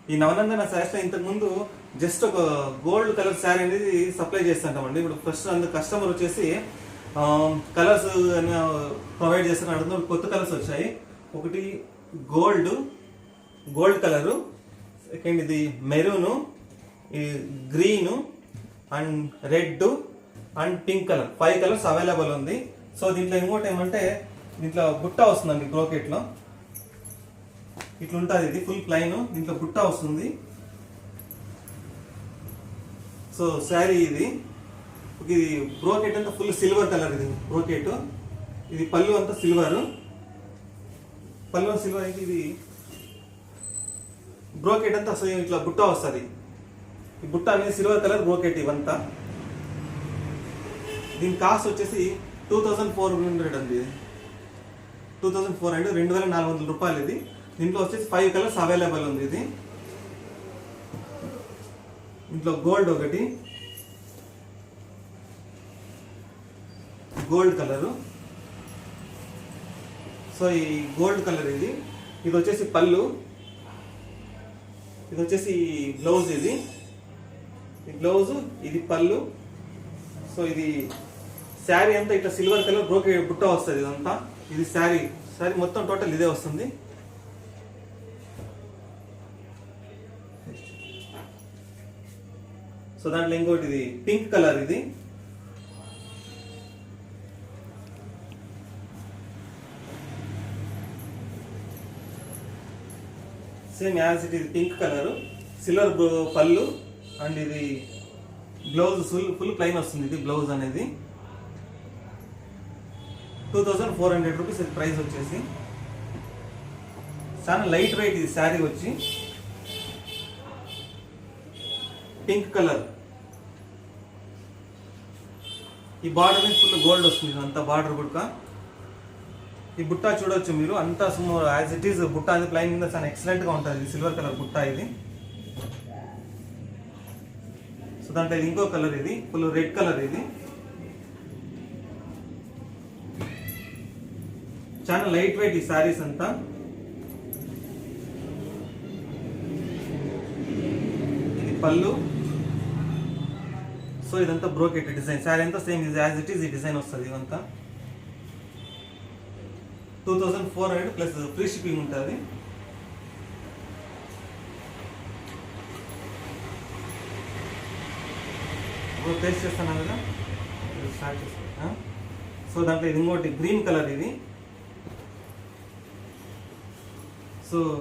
ఈ నవనందన శారీస్ లో ఇంతకు ముందు జస్ట్ ఒక గోల్డ్ కలర్ శారీ అనేది సప్లై చేస్తుంటామండి. ఇప్పుడు ఫస్ట్ అందుకు కస్టమర్ వచ్చేసి కలర్స్ ప్రొవైడ్ చేస్తాను అడుగుతున్నారు. కొత్త కలర్స్ వచ్చాయి. ఒకటి గోల్డ్ కలరు, సెకండ్ ఇది మెరూను, ఈ green and red and pink colour, 5 colours available ఉంది. సో దీంట్లో ఇంకోటి ఏమంటే దీంట్లో బుట్ట వస్తుందండి. బ్రోకెట్లో ఇట్లుంటుంది, ఇది ఫుల్ ప్లైన్, దీంట్లో బుట్ట వస్తుంది. సో శారీ ఇది బ్రోకెట్ అంతా ఫుల్ సిల్వర్ కలర్. ఇది బ్రోకెట్, ఇది పళ్ళు అంతా సిల్వర్, పళ్ళు సిల్వర్ అయితే ఇది బ్రోకెట్ అంతా అసలు ఇట్లా బుట్ట వస్తుంది. ఈ బుట్ట అనేది సిల్వర్ కలర్ బ్రోకెట్ ఇవంతా. దీని కాస్ట్ వచ్చేసి 2400 అండి. 2400, 2400 రూపాయలు ఇది. దీంట్లో వచ్చేసి 5 కలర్స్ అవైలబుల్ ఉంది. ఇది ఇంట్లో ఒకటి గోల్డ్ కలరు. సో ఈ గోల్డ్ కలర్ ఇది వచ్చేసి పళ్ళు, ఇది వచ్చేసి బ్లౌజ్. ఇది బ్లౌజ్, ఇది పళ్ళు. సో ఇది శారీ అంతా ఇట్లా సిల్వర్ కలర్ బ్రోకెట్ బుట్ట వస్తుంది ఇదంతా. ఇది శారీ మొత్తం టోటల్ ఇదే వస్తుంది. సో దాంట్లో ఇంకోటి ఇది పింక్ కలర్, ఇది సేమ్ యాజ్ ఇట్ ఇది పింక్ కలర్, సిల్వర్ పళ్ళు అండ్ ఇది బ్లౌజ్ ఫుల్ ప్లైన్ వస్తుంది. ఇది బ్లౌజ్ అనేది 2400 రూపీస్ ఇది ప్రైస్ వచ్చేసి. చాలా లైట్ వెయిట్ ఇది శారీ వచ్చి. పింక్ కలర్, ఈ బార్డర్ అనేది ఫుల్ గోల్డ్ వస్తుంది. అంతా బార్డర్ కూడా ఈ బుట్ట చూడొచ్చు మీరు, అంతా యాజ్ ఇట్ ఈస్ బుట్ట అది ప్లైన్ మీద చాలా ఎక్సలెంట్ గా ఉంటుంది. సిల్వర్ కలర్ బుట్ట ఇది. సో దాంట్లో ఇది ఇంకో కలర్, ఇది ఫుల్ రెడ్ కలర్. ఇది చాలా లైట్ వెయిట్ ఈ శారీస్ అంతా. ఇది పళ్ళు. సో ఇదంతా బ్రోకెట్ డిజైన్. శారీ అంతా సేమ్ యాజ్ ఇట్ ఈస్ ఈ డిజైన్ వస్తుంది. ఇదంతా 2400 ప్లస్ ఫ్రీ షిప్పింగ్ ఉంటుంది. ఇప్పుడు టేస్ట్ చేస్తాను కదా, స్టార్ట్ చేస్తా. సో దాంట్లో ఇది ఇంకోటి గ్రీన్ కలర్. ఇది సో